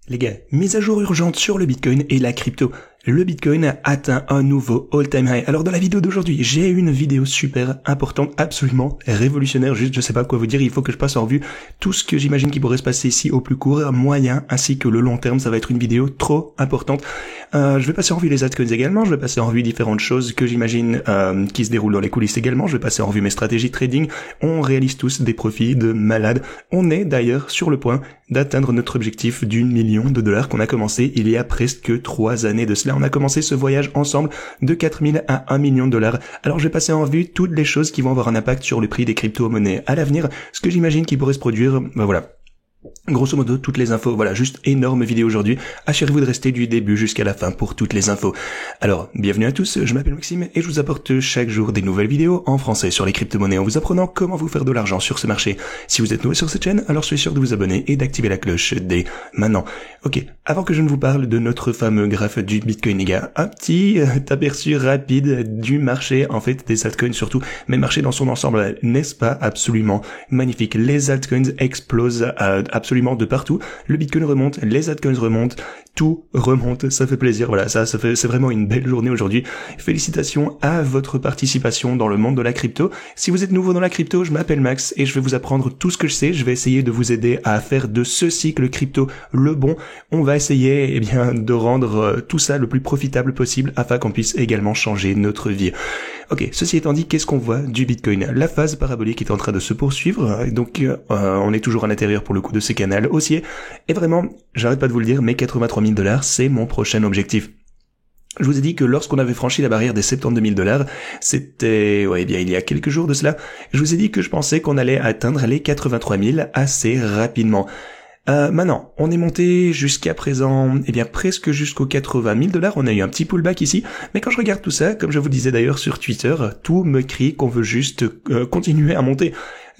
Les gars, mise à jour urgente sur le Bitcoin et la crypto. Le Bitcoin a atteint un nouveau all-time high. Alors dans la vidéo d'aujourd'hui, j'ai une vidéo super importante, absolument révolutionnaire. Juste, je sais pas quoi vous dire, il faut que je passe en revue tout ce que j'imagine qui pourrait se passer ici au plus court, moyen, ainsi que le long terme. Ça va être une vidéo trop importante. Je vais passer en revue les altcoins également. Je vais passer en revue différentes choses que j'imagine qui se déroulent dans les coulisses également. Je vais passer en revue mes stratégies de trading. On réalise tous des profits de malade. On est d'ailleurs sur le point d'atteindre notre objectif d'1 million de dollars qu'on a commencé il y a presque 3 années de cela. On a commencé ce voyage ensemble de 4000 à 1 million de dollars. Alors je vais passer en revue toutes les choses qui vont avoir un impact sur le prix des crypto-monnaies à l'avenir, ce que j'imagine qui pourrait se produire, voilà. Grosso modo, toutes les infos. Voilà, juste énorme vidéo aujourd'hui. Assurez-vous de rester du début jusqu'à la fin pour toutes les infos. Alors, bienvenue à tous, je m'appelle Maxime et je vous apporte chaque jour des nouvelles vidéos en français sur les crypto-monnaies en vous apprenant comment vous faire de l'argent sur ce marché. Si vous êtes nouveau sur cette chaîne, alors soyez sûr de vous abonner et d'activer la cloche dès maintenant. Ok, avant que je ne vous parle de notre fameux graphe du Bitcoin, les gars, un petit aperçu rapide du marché, en fait, des altcoins surtout, mais marché dans son ensemble, n'est-ce pas absolument magnifique? Les altcoins explosent absolument de partout. Le Bitcoin remonte, les altcoins remontent, tout remonte, ça fait plaisir. Voilà, c'est vraiment une belle journée aujourd'hui. Félicitations à votre participation dans le monde de la crypto. Si vous êtes nouveau dans la crypto, je m'appelle Max et je vais vous apprendre tout ce que je sais. Je vais essayer de vous aider à faire de ce cycle crypto le bon. On va essayer, de rendre tout ça le plus profitable possible afin qu'on puisse également changer notre vie. Ok, ceci étant dit, qu'est-ce qu'on voit du Bitcoin? La phase parabolique est en train de se poursuivre, donc on est toujours à l'intérieur pour le coup de ce canal haussier, et vraiment, j'arrête pas de vous le dire, mais 83 000 $, c'est mon prochain objectif. Je vous ai dit que lorsqu'on avait franchi la barrière des 72 000 $, c'était, il y a quelques jours de cela, je vous ai dit que je pensais qu'on allait atteindre les 83 000 assez rapidement. Maintenant, on est monté jusqu'à présent, presque jusqu'aux 80 000 $. On a eu un petit pullback ici, mais quand je regarde tout ça, comme je vous disais d'ailleurs sur Twitter, tout me crie qu'on veut juste continuer à monter.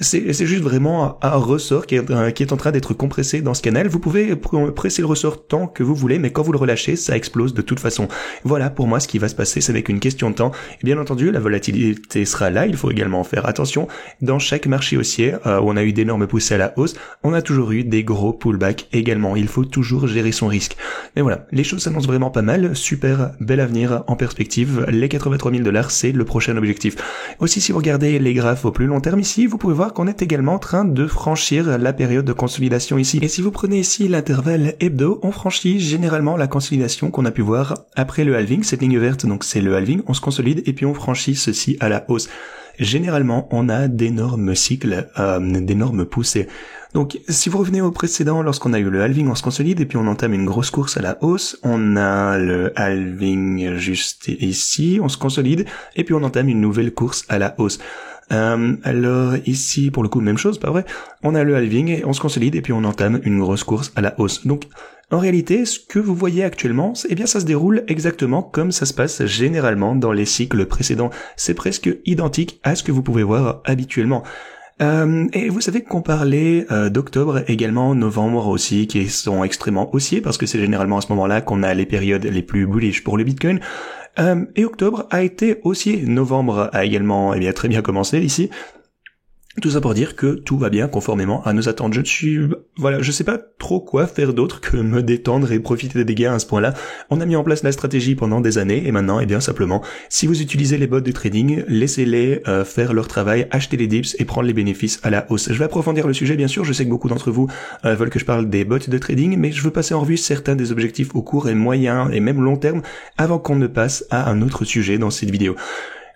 C'est juste vraiment un ressort qui est en train d'être compressé dans ce canal. Vous pouvez presser le ressort tant que vous voulez, mais quand vous le relâchez, ça explose de toute façon. Voilà pour moi ce qui va se passer, c'est avec une question de temps. Et bien entendu, la volatilité sera là, il faut également faire attention. Dans chaque marché haussier, où on a eu d'énormes poussées à la hausse, on a toujours eu des gros pullbacks également. Il faut toujours gérer son risque. Mais voilà, les choses s'annoncent vraiment pas mal. Super bel avenir en perspective. Les 83 000 $, c'est le prochain objectif. Aussi, si vous regardez les graphes au plus long terme ici, vous pouvez voir qu'on est également en train de franchir la période de consolidation ici. Et si vous prenez ici l'intervalle hebdo, on franchit généralement la consolidation qu'on a pu voir après le halving. Cette ligne verte, donc c'est le halving, on se consolide et puis on franchit ceci à la hausse. Généralement, on a d'énormes cycles, d'énormes poussées. Donc, si vous revenez au précédent, lorsqu'on a eu le halving, on se consolide et puis on entame une grosse course à la hausse. On a le halving juste ici, on se consolide et puis on entame une nouvelle course à la hausse. Alors ici, pour le coup, même chose, pas vrai? On a le halving et on se consolide et puis on entame une grosse course à la hausse. Donc, en réalité, ce que vous voyez actuellement, ça se déroule exactement comme ça se passe généralement dans les cycles précédents. C'est presque identique à ce que vous pouvez voir habituellement. Et vous savez qu'on parlait d'octobre, également novembre aussi, qui sont extrêmement haussiers parce que c'est généralement à ce moment-là qu'on a les périodes les plus bullish pour le Bitcoin. Et octobre a été haussier. Novembre a également très bien commencé ici. Tout ça pour dire que tout va bien conformément à nos attentes. Je sais pas trop quoi faire d'autre que me détendre et profiter des gains à ce point-là. On a mis en place la stratégie pendant des années et maintenant, simplement, si vous utilisez les bots de trading, laissez-les faire leur travail, achetez les dips et prendre les bénéfices à la hausse. Je vais approfondir le sujet, bien sûr. Je sais que beaucoup d'entre vous veulent que je parle des bots de trading, mais je veux passer en revue certains des objectifs au court et moyen et même long terme avant qu'on ne passe à un autre sujet dans cette vidéo.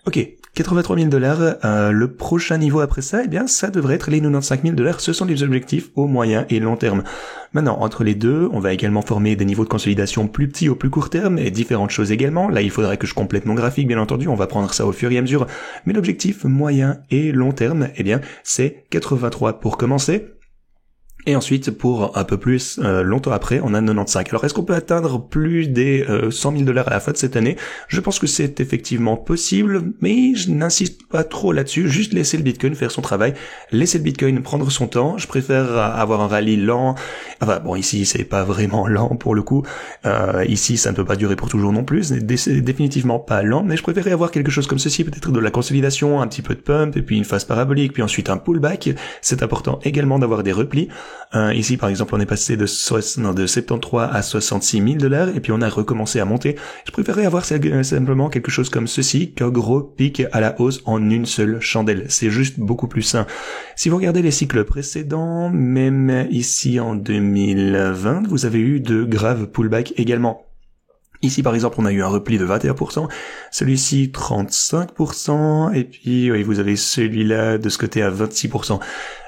Ok, 83 000 $, le prochain niveau après ça, ça devrait être les 95 000 $. Ce sont les objectifs au moyen et long terme. Maintenant, entre les deux, on va également former des niveaux de consolidation plus petits au plus court terme et différentes choses également. Là, il faudrait que je complète mon graphique, bien entendu. On va prendre ça au fur et à mesure. Mais l'objectif moyen et long terme, c'est 83 pour commencer. Et ensuite, pour un peu plus longtemps après, on a 95. Alors, est-ce qu'on peut atteindre plus des 100 000 $ à la fin de cette année? Je pense que c'est effectivement possible, mais je n'insiste pas trop là-dessus. Juste laisser le Bitcoin faire son travail, laisser le Bitcoin prendre son temps. Je préfère avoir un rallye lent. Enfin, bon, ici, c'est pas vraiment lent pour le coup. Ici, ça ne peut pas durer pour toujours non plus. C'est définitivement pas lent, mais je préférerais avoir quelque chose comme ceci, peut-être de la consolidation, un petit peu de pump, et puis une phase parabolique, puis ensuite un pullback. C'est important également d'avoir des replis. Ici, par exemple, on est passé de 73 à 66 000 $, et puis on a recommencé à monter. Je préférerais avoir simplement quelque chose comme ceci qu'un gros pic à la hausse en une seule chandelle. C'est juste beaucoup plus sain. Si vous regardez les cycles précédents, même ici en 2020, vous avez eu de graves pullbacks également. Ici, par exemple, on a eu un repli de 21%, celui-ci 35%, et puis oui, vous avez celui-là de ce côté à 26%.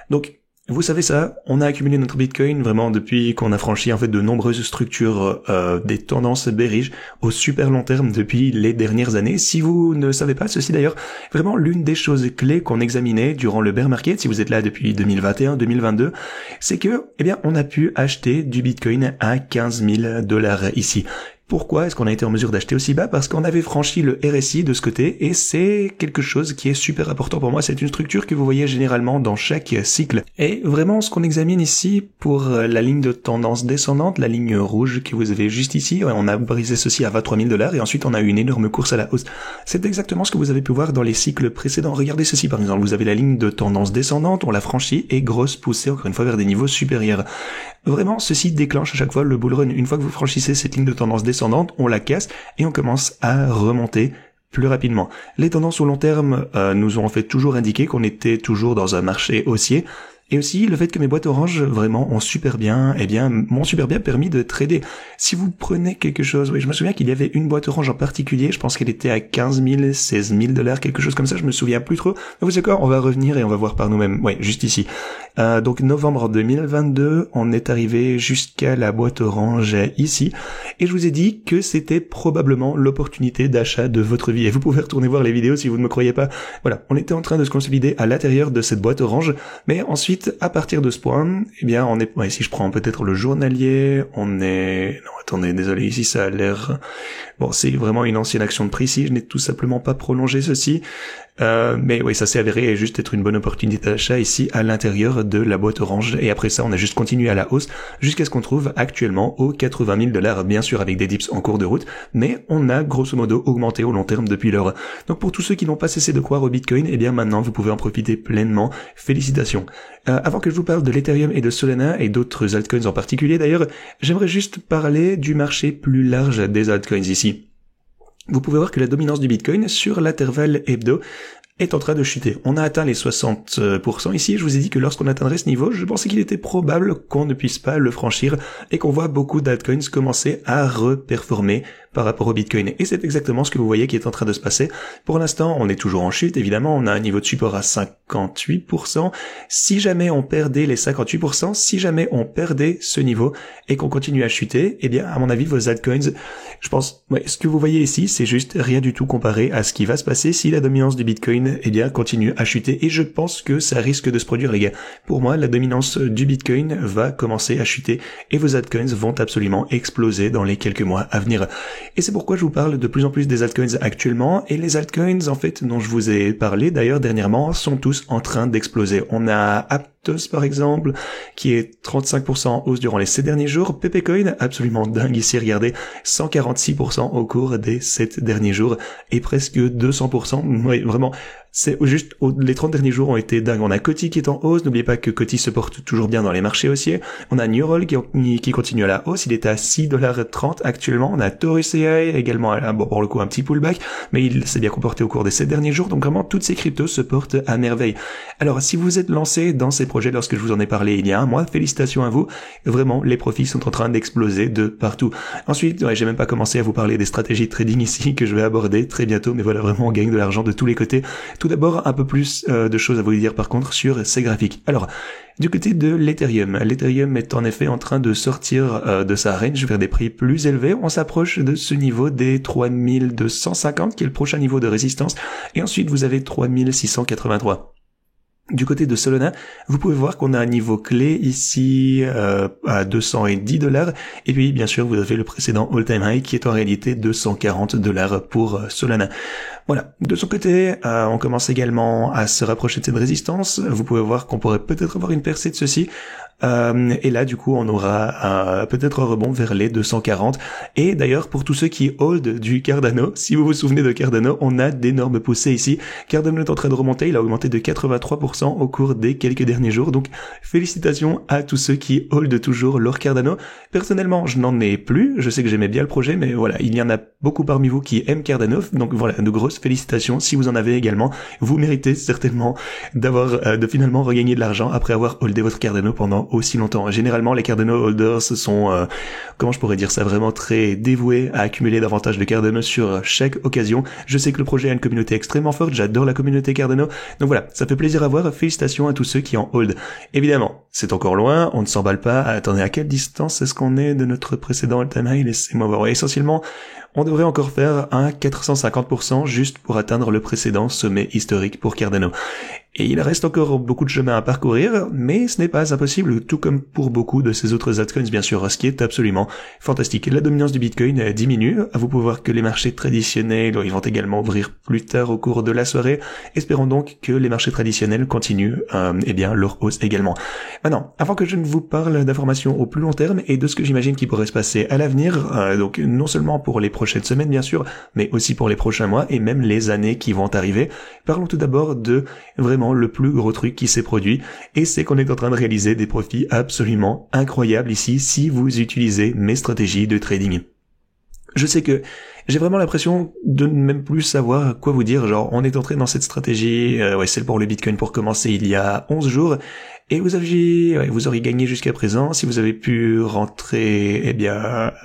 Donc, vous savez ça, on a accumulé notre Bitcoin vraiment depuis qu'on a franchi en fait de nombreuses structures des tendances bearish au super long terme depuis les dernières années. Si vous ne savez pas ceci d'ailleurs, vraiment l'une des choses clés qu'on examinait durant le bear market, si vous êtes là depuis 2021-2022, c'est que, eh bien, on a pu acheter du Bitcoin à 15 000 $ ici. Pourquoi est-ce qu'on a été en mesure d'acheter aussi bas? Parce qu'on avait franchi le RSI de ce côté, et c'est quelque chose qui est super important pour moi. C'est une structure que vous voyez généralement dans chaque cycle. Et vraiment, ce qu'on examine ici pour la ligne de tendance descendante, la ligne rouge que vous avez juste ici, on a brisé ceci à 23 000 $, et ensuite on a eu une énorme course à la hausse. C'est exactement ce que vous avez pu voir dans les cycles précédents. Regardez ceci par exemple, vous avez la ligne de tendance descendante, on l'a franchie, et grosse poussée encore une fois vers des niveaux supérieurs. Vraiment, ceci déclenche à chaque fois le bull run. Une fois que vous franchissez cette ligne de tendance descendante, on la casse et on commence à remonter plus rapidement. Les tendances au long terme nous ont en fait toujours indiqué qu'on était toujours dans un marché haussier. Et aussi, le fait que mes boîtes oranges, vraiment, m'ont super bien permis de trader. Si vous prenez quelque chose, oui, je me souviens qu'il y avait une boîte orange en particulier, je pense qu'elle était à 15 000, 16 000 $, quelque chose comme ça, je me souviens plus trop. Mais vous savez quoi, on va revenir et on va voir par nous-mêmes. Ouais, juste ici. Donc, novembre 2022, on est arrivé jusqu'à la boîte orange ici. Et je vous ai dit que c'était probablement l'opportunité d'achat de votre vie. Et vous pouvez retourner voir les vidéos si vous ne me croyez pas. Voilà, on était en train de se consolider à l'intérieur de cette boîte orange, mais ensuite, à partir de ce point, eh bien, on est, si je prends peut-être le journalier, non, attendez, désolé, ici ça a l'air, bon, c'est vraiment une ancienne action de prix ici, je n'ai tout simplement pas prolongé ceci, mais oui, ça s'est avéré juste être une bonne opportunité d'achat ici à l'intérieur de la boîte orange, et après ça, on a juste continué à la hausse jusqu'à ce qu'on trouve actuellement aux 80 000 $, bien sûr avec des dips en cours de route, mais on a grosso modo augmenté au long terme depuis lors. Donc pour tous ceux qui n'ont pas cessé de croire au Bitcoin, eh bien maintenant vous pouvez en profiter pleinement. Félicitations. Avant que je vous parle de l'Ethereum et de Solana et d'autres altcoins en particulier d'ailleurs, j'aimerais juste parler du marché plus large des altcoins ici. Vous pouvez voir que la dominance du Bitcoin sur l'intervalle hebdo est en train de chuter. On a atteint les 60% ici. Je vous ai dit que lorsqu'on atteindrait ce niveau, je pensais qu'il était probable qu'on ne puisse pas le franchir et qu'on voit beaucoup d'altcoins commencer à reperformer par rapport au Bitcoin. Et c'est exactement ce que vous voyez qui est en train de se passer. Pour l'instant, on est toujours en chute, évidemment. On a un niveau de support à 58%. Si jamais on perdait les 58%, si jamais on perdait ce niveau et qu'on continue à chuter, eh bien, à mon avis, vos altcoins, je pense, ce que vous voyez ici, c'est juste rien du tout comparé à ce qui va se passer si la dominance du Bitcoin, eh bien, continue à chuter. Et je pense que ça risque de se produire, les gars. Pour moi, la dominance du Bitcoin va commencer à chuter et vos altcoins vont absolument exploser dans les quelques mois à venir. Et c'est pourquoi je vous parle de plus en plus des altcoins actuellement, et les altcoins, en fait, dont je vous ai parlé d'ailleurs dernièrement, sont tous en train d'exploser. On a Aptos, par exemple, qui est 35% en hausse durant les 7 derniers jours. Pepecoin, absolument dingue ici, regardez, 146% au cours des 7 derniers jours, et presque 200%, oui, vraiment, c'est juste, les 30 derniers jours ont été dingues. On a Coty qui est en hausse, n'oubliez pas que Coty se porte toujours bien dans les marchés haussiers. On a Neural qui continue à la hausse, il est à 6,30 $ actuellement. On a Taurus AI également, bon, pour le coup un petit pullback, mais il s'est bien comporté au cours des 7 derniers jours, donc vraiment toutes ces cryptos se portent à merveille. Alors si vous êtes lancé dans ces projets lorsque je vous en ai parlé il y a un mois, félicitations à vous, vraiment les profits sont en train d'exploser de partout. Ensuite, j'ai même pas commencé à vous parler des stratégies de trading ici que je vais aborder très bientôt, mais voilà, vraiment on gagne de l'argent de tous les côtés. Tout d'abord, un peu plus de choses à vous dire par contre sur ces graphiques. Alors, du côté de l'Ethereum est en effet en train de sortir de sa range vers des prix plus élevés. On s'approche de ce niveau des 3250 qui est le prochain niveau de résistance. Et ensuite, vous avez 3683. Du côté de Solana, vous pouvez voir qu'on a un niveau clé ici à 210 $. Et puis, bien sûr, vous avez le précédent all-time high qui est en réalité 240 $ pour Solana. Voilà. De son côté, on commence également à se rapprocher de cette résistance. Vous pouvez voir qu'on pourrait peut-être avoir une percée de ceci. Et là, du coup, on aura peut-être un rebond vers les 240. Et d'ailleurs, pour tous ceux qui hold du Cardano, si vous vous souvenez de Cardano, on a d'énormes poussées ici. Cardano est en train de remonter, il a augmenté de 83% au cours des quelques derniers jours. Donc, félicitations à tous ceux qui hold toujours leur Cardano. Personnellement, je n'en ai plus. Je sais que j'aimais bien le projet, mais voilà, il y en a beaucoup parmi vous qui aiment Cardano. Donc voilà, de grosses félicitations. Si vous en avez également, vous méritez certainement de finalement regagner de l'argent après avoir holdé votre Cardano pendant aussi longtemps. Généralement, les Cardano holders sont, comment je pourrais dire ça, vraiment très dévoués à accumuler davantage de Cardano sur chaque occasion. Je sais que le projet a une communauté extrêmement forte, j'adore la communauté Cardano. Donc voilà, ça fait plaisir à voir. Félicitations à tous ceux qui en hold. Évidemment, c'est encore loin, on ne s'emballe pas. Attendez, à quelle distance est-ce qu'on est de notre précédent all-time high? Laissez-moi voir. Ouais, essentiellement, on devrait encore faire un 450% juste pour atteindre le précédent sommet historique pour Cardano. Et il reste encore beaucoup de chemin à parcourir, mais ce n'est pas impossible, tout comme pour beaucoup de ces autres altcoins, bien sûr, ce qui est absolument fantastique. La dominance du Bitcoin diminue. Vous pouvez voir que les marchés traditionnels, ils vont également ouvrir plus tard au cours de la soirée. Espérons donc que les marchés traditionnels continuent, leur hausse également. Maintenant, avant que je ne vous parle d'informations au plus long terme et de ce que j'imagine qui pourrait se passer à l'avenir, donc non seulement pour les prochaines semaines, bien sûr, mais aussi pour les prochains mois et même les années qui vont arriver, parlons tout d'abord de vraiment le plus gros truc qui s'est produit, et c'est qu'on est en train de réaliser des profits absolument incroyables ici si vous utilisez mes stratégies de trading. Je sais que j'ai vraiment l'impression de ne même plus savoir quoi vous dire, genre on est entré dans cette stratégie, celle pour le Bitcoin pour commencer il y a 11 jours, et vous auriez gagné jusqu'à présent, si vous avez pu rentrer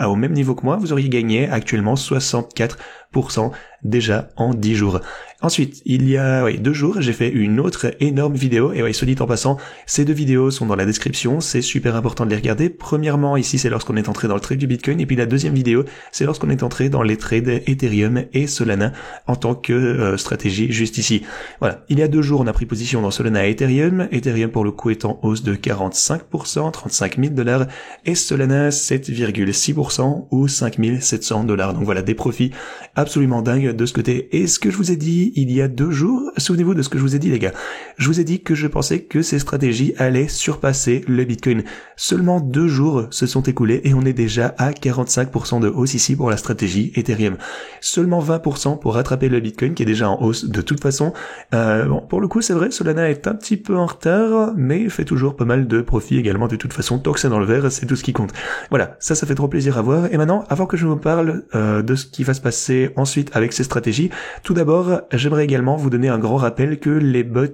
au même niveau que moi, vous auriez gagné actuellement 64% déjà en 10 jours. Ensuite, il y a 2 jours, j'ai fait une autre énorme vidéo, et soit dit en passant, ces 2 vidéos sont dans la description, c'est super important de les regarder. Premièrement, ici, c'est lorsqu'on est entré dans le trade du Bitcoin, et puis la deuxième vidéo, c'est lorsqu'on est entré dans les trades Ethereum et Solana en tant que stratégie juste ici. Voilà, il y a 2 jours, on a pris position dans Solana et Ethereum pour le coup est en hausse de 45%, 35 000 $, et Solana 7,6% ou 5 700 $. Donc voilà, des profits absolument dingues de ce côté. Et ce que je vous ai dit il y a 2 jours, souvenez-vous de ce que je vous ai dit les gars, je vous ai dit que je pensais que ces stratégies allaient surpasser le Bitcoin. Seulement 2 jours se sont écoulés et on est déjà à 45% de hausse ici pour la stratégie Ethereum. Seulement 20% pour rattraper le Bitcoin qui est déjà en hausse de toute façon. Pour le coup c'est vrai, Solana est un petit peu en retard, mais fait toujours pas mal de profits également de toute façon. Tant que c'est dans le vert, c'est tout ce qui compte. Voilà, ça fait trop plaisir à voir. Et maintenant, avant que je vous parle de ce qui va se passer ensuite avec ces stratégies, tout d'abord, j'aimerais également vous donner un grand rappel que les bots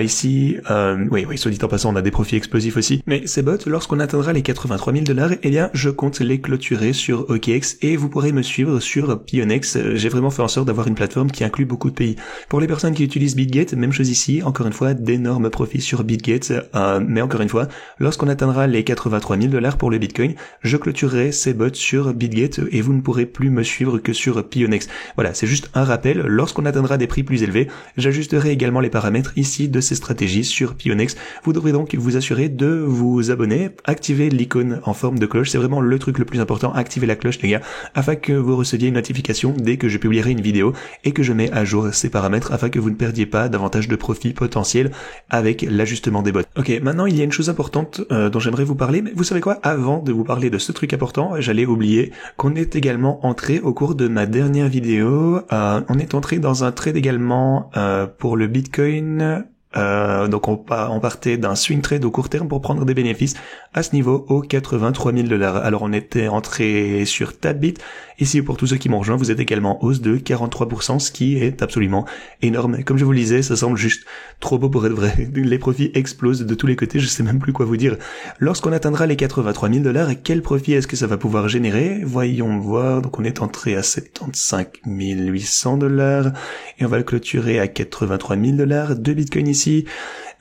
ici, soit dit en passant, on a des profits explosifs aussi, mais ces bots, lorsqu'on atteindra les 83 000 $, je compte les clôturer sur OKX et vous pourrez me suivre sur Pionex. J'ai vraiment fait en sorte d'avoir une plateforme qui inclut beaucoup de pays. Pour les personnes qui utilisent BitGet, même chose ici, encore une fois, d'énormes profits sur BitGet, mais encore une fois, lorsqu'on atteindra les 83 000 $ pour le Bitcoin, je clôturerai ces bots sur BitGet et vous ne pourrez plus me suivre que sur Pionex. Voilà, c'est juste un rappel, lorsqu'on atteindra des prix plus élevés, j'ajusterai également les paramètres ici de ces stratégies sur Pionex. Vous devrez donc vous assurer de vous abonner, activer l'icône en forme de cloche, c'est vraiment le truc le plus important, activez la cloche les gars, afin que vous receviez une notification dès que je publierai une vidéo et que je mets à jour ces paramètres afin que vous ne perdiez pas davantage de profits potentiels avec l'ajustement des bots. Ok, maintenant il y a une chose importante dont j'aimerais vous parler, mais vous savez quoi, avant de vous parler de ce truc important, j'allais oublier qu'on est également entré au cours de ma dernière vidéo, on est entré dans un trade également pour le Bitcoin. Donc on partait d'un swing trade au court terme pour prendre des bénéfices à ce niveau aux 83 000 $. Alors on était entré sur Tabit. Ici pour tous ceux qui m'ont rejoint, vous êtes également en hausse de 43%, ce qui est absolument énorme. Comme je vous le disais, ça semble juste trop beau pour être vrai. Les profits explosent de tous les côtés, je sais même plus quoi vous dire. Lorsqu'on atteindra les 83 000 $, quel profit est-ce que ça va pouvoir générer? Voyons voir. Donc on est entré à 75 800 $ et on va le clôturer à 83 000 $ de Bitcoin ici.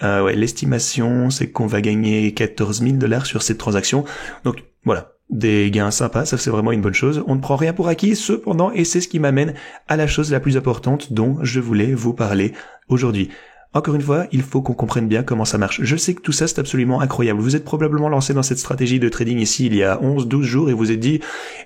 L'estimation, c'est qu'on va gagner 14 000 $ sur cette transaction. Donc voilà, des gains sympas, ça c'est vraiment une bonne chose. On ne prend rien pour acquis cependant, et c'est ce qui m'amène à la chose la plus importante dont je voulais vous parler aujourd'hui. Encore une fois, il faut qu'on comprenne bien comment ça marche. Je sais que tout ça, c'est absolument incroyable. Vous êtes probablement lancé dans cette stratégie de trading ici il y a 11-12 jours et vous êtes dit,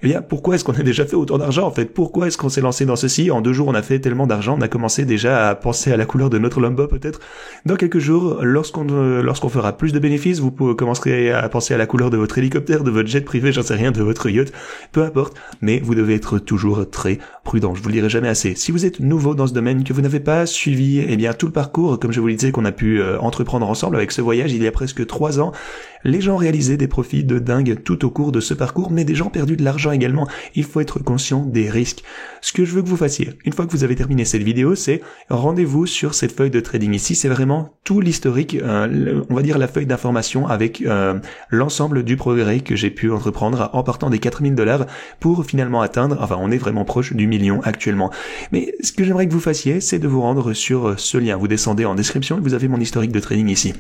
eh bien, pourquoi est-ce qu'on a déjà fait autant d'argent en fait? Pourquoi est-ce qu'on s'est lancé dans ceci? En 2 jours, on a fait tellement d'argent, on a commencé déjà à penser à la couleur de notre Lambo peut-être. Dans quelques jours, lorsqu'on fera plus de bénéfices, vous commencerez à penser à la couleur de votre hélicoptère, de votre jet privé, j'en sais rien, de votre yacht, peu importe, mais vous devez être toujours très prudent. Je vous le dirai jamais assez. Si vous êtes nouveau dans ce domaine, que vous n'avez pas suivi, eh bien, tout le parcours, comme je vous le disais, qu'on a pu entreprendre ensemble avec ce voyage il y a presque 3 ans, les gens réalisaient des profits de dingue tout au cours de ce parcours, mais des gens perdu de l'argent également. Il faut être conscient des risques. Ce que je veux que vous fassiez, une fois que vous avez terminé cette vidéo, c'est rendez-vous sur cette feuille de trading ici. C'est vraiment tout l'historique, on va dire la feuille d'information avec l'ensemble du progrès que j'ai pu entreprendre en partant des $4000 pour finalement atteindre, enfin on est vraiment proche du million actuellement. Mais ce que j'aimerais que vous fassiez, c'est de vous rendre sur ce lien. Vous descendez en description et vous avez mon historique de trading ici.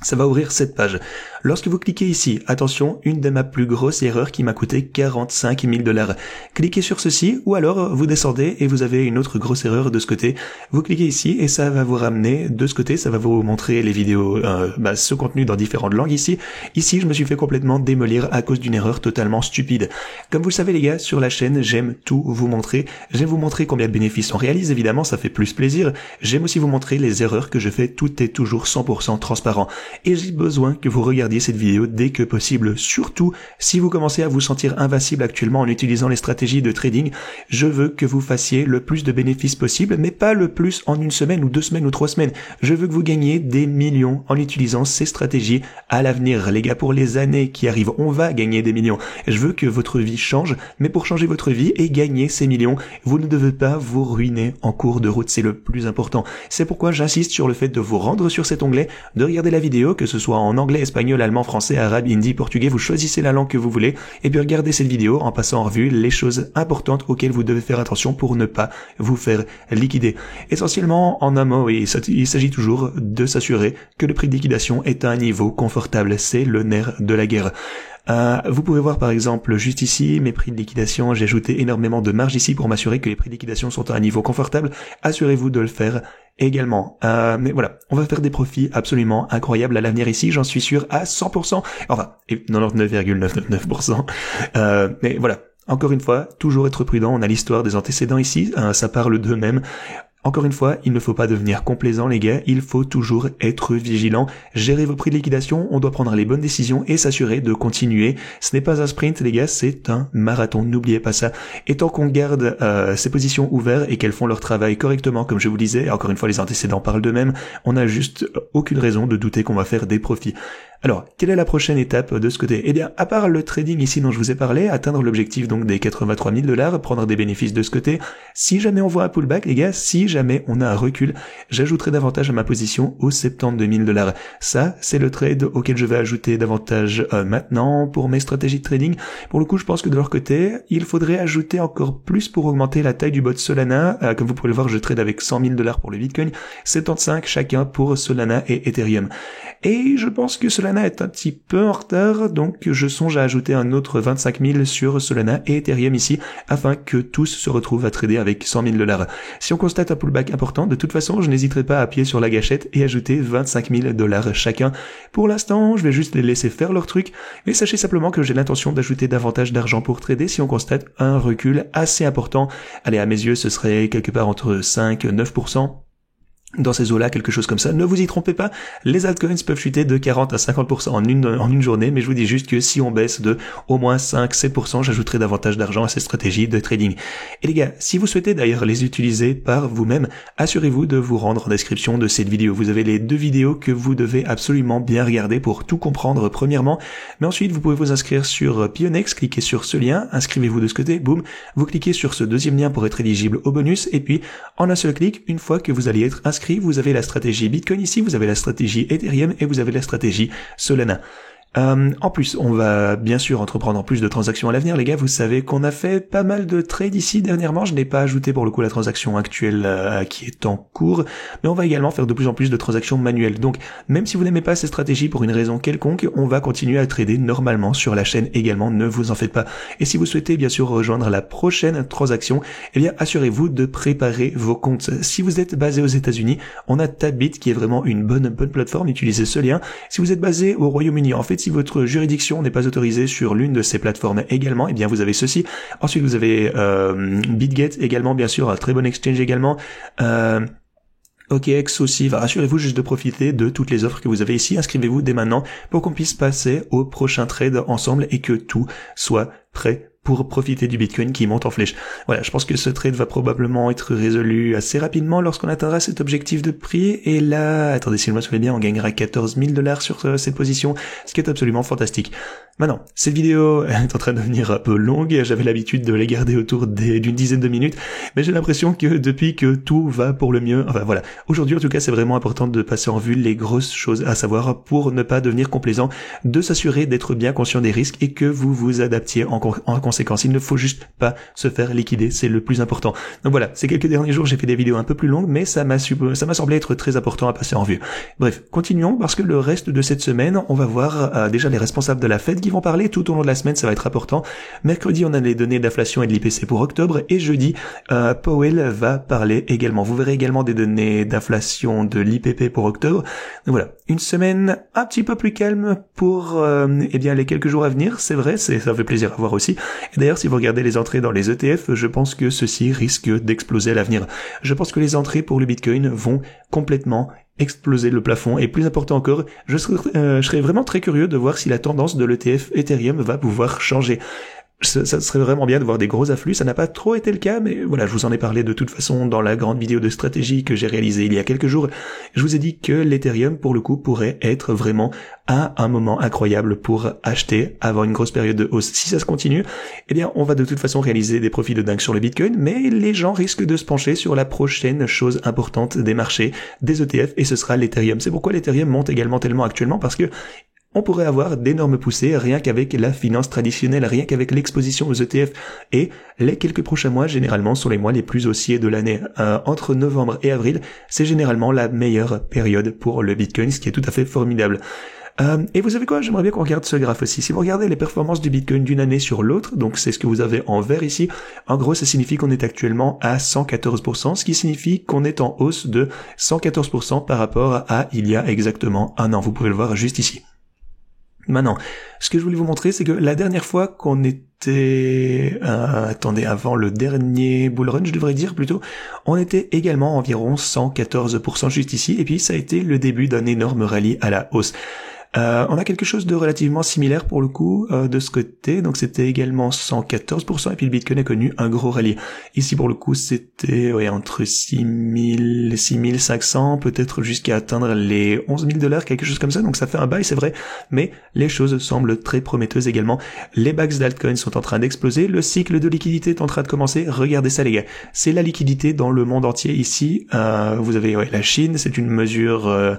Ça va ouvrir cette page. Lorsque vous cliquez ici, attention, une de ma plus grosses erreurs qui m'a coûté $45 000. Cliquez sur ceci, ou alors vous descendez et vous avez une autre grosse erreur de ce côté. Vous cliquez ici et ça va vous ramener de ce côté, ça va vous montrer les vidéos, ce contenu dans différentes langues ici. Ici, je me suis fait complètement démolir à cause d'une erreur totalement stupide. Comme vous le savez les gars, sur la chaîne, j'aime tout vous montrer. J'aime vous montrer combien de bénéfices on réalise, évidemment, ça fait plus plaisir. J'aime aussi vous montrer les erreurs que je fais, tout est toujours 100% transparent. Et j'ai besoin que vous regardiez cette vidéo dès que possible, surtout si vous commencez à vous sentir invincible actuellement en utilisant les stratégies de trading. Je veux que vous fassiez le plus de bénéfices possible, mais pas le plus en 1 semaine ou 2 semaines ou 3 semaines. Je veux que vous gagniez des millions en utilisant ces stratégies à l'avenir. Les gars, pour les années qui arrivent, on va gagner des millions. Je veux que votre vie change, mais pour changer votre vie et gagner ces millions, vous ne devez pas vous ruiner en cours de route, c'est le plus important. C'est pourquoi j'insiste sur le fait de vous rendre sur cet onglet, de regarder la vidéo, que ce soit en anglais, espagnol, allemand, français, arabe, hindi, portugais, vous choisissez la langue que vous voulez, et puis regardez cette vidéo en passant en revue les choses importantes auxquelles vous devez faire attention pour ne pas vous faire liquider. Essentiellement, en un mot, oui, il s'agit toujours de s'assurer que le prix de liquidation est à un niveau confortable, c'est le nerf de la guerre. Vous pouvez voir par exemple juste ici mes prix de liquidation, j'ai ajouté énormément de marge ici pour m'assurer que les prix de liquidation sont à un niveau confortable. Assurez-vous de le faire également. Mais voilà, on va faire des profits absolument incroyables à l'avenir ici, j'en suis sûr à 100%, enfin 99,999%. Mais voilà, encore une fois, toujours être prudent, on a l'histoire des antécédents ici, ça parle d'eux-mêmes. Encore une fois, il ne faut pas devenir complaisant les gars, il faut toujours être vigilant, gérer vos prix de liquidation, on doit prendre les bonnes décisions et s'assurer de continuer. Ce n'est pas un sprint les gars, c'est un marathon, n'oubliez pas ça. Et tant qu'on garde ces positions ouvertes et qu'elles font leur travail correctement, comme je vous le disais, encore une fois les antécédents parlent d'eux-mêmes, on n'a juste aucune raison de douter qu'on va faire des profits. Alors, quelle est la prochaine étape de ce côté? Eh bien, à part le trading ici dont je vous ai parlé, atteindre l'objectif donc des $83 000, prendre des bénéfices de ce côté, si jamais on voit un pullback, les gars, si jamais on a un recul, j'ajouterai davantage à ma position aux $72 000. Ça, c'est le trade auquel je vais ajouter davantage maintenant pour mes stratégies de trading. Pour le coup, je pense que de leur côté, il faudrait ajouter encore plus pour augmenter la taille du bot Solana. Comme vous pouvez le voir, je trade avec $100 000 pour le Bitcoin, 75 chacun pour Solana et Ethereum. Et je pense que Solana est un petit peu en retard, donc je songe à ajouter un autre 25 000 sur Solana et Ethereum ici, afin que tous se retrouvent à trader avec $100 000. Si on constate un pullback important, de toute façon, je n'hésiterai pas à appuyer sur la gâchette et ajouter $25 000 chacun. Pour l'instant, je vais juste les laisser faire leur truc, mais sachez simplement que j'ai l'intention d'ajouter davantage d'argent pour trader si on constate un recul assez important. Allez, à mes yeux, ce serait quelque part entre 5 et 9%. Dans ces eaux-là, quelque chose comme ça. Ne vous y trompez pas, les altcoins peuvent chuter de 40 à 50% en une journée, mais je vous dis juste que si on baisse de au moins 5-7%, j'ajouterai davantage d'argent à ces stratégies de trading. Et les gars, si vous souhaitez d'ailleurs les utiliser par vous-même, assurez-vous de vous rendre en description de cette vidéo. Vous avez les 2 vidéos que vous devez absolument bien regarder pour tout comprendre premièrement, mais ensuite vous pouvez vous inscrire sur Pionex, cliquez sur ce lien, inscrivez-vous de ce côté, boum, vous cliquez sur ce deuxième lien pour être éligible au bonus, et puis en un seul clic, une fois que vous allez être inscrit, vous avez la stratégie Bitcoin ici, vous avez la stratégie Ethereum et vous avez la stratégie Solana. En plus, on va bien sûr entreprendre en plus de transactions à l'avenir, les gars. Vous savez qu'on a fait pas mal de trades ici dernièrement. Je n'ai pas ajouté pour le coup la transaction actuelle qui est en cours, mais on va également faire de plus en plus de transactions manuelles. Donc, même si vous n'aimez pas ces stratégies pour une raison quelconque, on va continuer à trader normalement sur la chaîne également. Ne vous en faites pas. Et si vous souhaitez bien sûr rejoindre la prochaine transaction, eh bien assurez-vous de préparer vos comptes. Si vous êtes basé aux États-Unis, on a Tabit qui est vraiment une bonne plateforme. Utilisez ce lien. Si vous êtes basé au Royaume-Uni, en fait, si votre juridiction n'est pas autorisée sur l'une de ces plateformes également, eh bien vous avez ceci. Ensuite vous avez BitGet également, bien sûr, un très bon exchange également. OKX aussi, rassurez-vous juste de profiter de toutes les offres que vous avez ici. Inscrivez-vous dès maintenant pour qu'on puisse passer au prochain trade ensemble et que tout soit prêt pour profiter du Bitcoin qui monte en flèche. Voilà, je pense que ce trade va probablement être résolu assez rapidement lorsqu'on atteindra cet objectif de prix. Et là, attendez, si je me souviens bien, on gagnera 14 000 $ sur cette position, ce qui est absolument fantastique. Maintenant, cette vidéo est en train de devenir un peu longue, j'avais l'habitude de les garder autour d'une dizaine de minutes, mais j'ai l'impression que depuis que tout va pour le mieux, enfin voilà, aujourd'hui en tout cas c'est vraiment important de passer en vue les grosses choses à savoir pour ne pas devenir complaisant, de s'assurer d'être bien conscient des risques et que vous vous adaptiez en conséquence. Il ne faut juste pas se faire liquider, c'est le plus important. Donc voilà, ces quelques derniers jours j'ai fait des vidéos un peu plus longues, mais ça m'a semblé être très important à passer en vue. Bref, continuons parce que le reste de cette semaine, on va voir déjà les responsables de la Fed qui vont parler tout au long de la semaine, ça va être important. Mercredi, on a les données d'inflation et de l'IPC pour octobre, et jeudi, Powell va parler également. Vous verrez également des données d'inflation de l'IPP pour octobre. Donc voilà, une semaine un petit peu plus calme pour eh bien les quelques jours à venir, c'est vrai, ça fait plaisir à voir aussi. Et d'ailleurs, si vous regardez les entrées dans les ETF, je pense que ceci risque d'exploser à l'avenir. Je pense que les entrées pour le Bitcoin vont complètement exploser le plafond, et plus important encore, je serais vraiment très curieux de voir si la tendance de l'ETF Ethereum va pouvoir changer. Ça serait vraiment bien de voir des gros afflux, ça n'a pas trop été le cas, mais voilà, je vous en ai parlé de toute façon dans la grande vidéo de stratégie que j'ai réalisée il y a quelques jours. Je vous ai dit que l'Ethereum, pour le coup, pourrait être vraiment à un moment incroyable pour acheter avant une grosse période de hausse. Si ça se continue, eh bien, on va de toute façon réaliser des profits de dingue sur le Bitcoin, mais les gens risquent de se pencher sur la prochaine chose importante des marchés, des ETF, et ce sera l'Ethereum. C'est pourquoi l'Ethereum monte également tellement actuellement, parce que on pourrait avoir d'énormes poussées rien qu'avec la finance traditionnelle, rien qu'avec l'exposition aux ETF. Et les quelques prochains mois, généralement, sont les mois les plus haussiers de l'année. Entre novembre et avril, c'est généralement la meilleure période pour le Bitcoin, ce qui est tout à fait formidable. Et vous savez quoi, j'aimerais bien qu'on regarde ce graphe aussi. Si vous regardez les performances du Bitcoin d'une année sur l'autre, donc c'est ce que vous avez en vert ici, en gros ça signifie qu'on est actuellement à 114%, ce qui signifie qu'on est en hausse de 114% par rapport à il y a exactement un an. Vous pouvez le voir juste ici. Maintenant, ce que je voulais vous montrer, c'est que la dernière fois qu'on était... avant le dernier bull run, je devrais dire plutôt, on était également environ 114% juste ici, et puis ça a été le début d'un énorme rallye à la hausse. On a quelque chose de relativement similaire pour le coup de ce côté, donc c'était également 114%, et puis le Bitcoin a connu un gros rallye. Ici pour le coup c'était entre 6500, peut-être jusqu'à atteindre les 11 000 $, quelque chose comme ça, donc ça fait un bail, c'est vrai, mais les choses semblent très prometteuses également. Les bags d'altcoins sont en train d'exploser, le cycle de liquidité est en train de commencer, regardez ça les gars, c'est la liquidité dans le monde entier ici. Vous avez la Chine, c'est une mesure...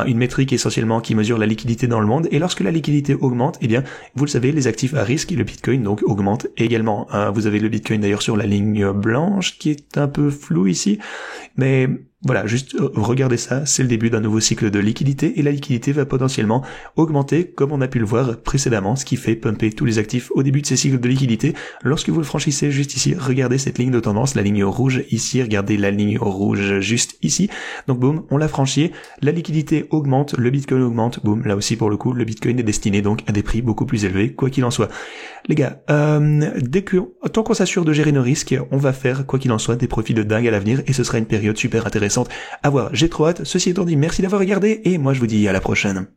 une métrique essentiellement qui mesure la liquidité dans le monde, et lorsque la liquidité augmente, eh bien, vous le savez, les actifs à risque et le Bitcoin donc augmentent également. Vous avez le Bitcoin d'ailleurs sur la ligne blanche qui est un peu floue ici, mais voilà, juste regardez ça, c'est le début d'un nouveau cycle de liquidité, et la liquidité va potentiellement augmenter comme on a pu le voir précédemment, ce qui fait pumper tous les actifs au début de ces cycles de liquidité. Lorsque vous le franchissez juste ici, regardez cette ligne de tendance, la ligne rouge ici, regardez la ligne rouge juste ici, donc boum, on l'a franchi, la liquidité augmente, le Bitcoin augmente, boum, là aussi pour le coup, le Bitcoin est destiné donc à des prix beaucoup plus élevés, quoi qu'il en soit. Les gars, tant qu'on s'assure de gérer nos risques, on va faire, quoi qu'il en soit, des profits de dingue à l'avenir, et ce sera une période super intéressante à voir. J'ai trop hâte. Ceci étant dit, merci d'avoir regardé, et moi je vous dis à la prochaine.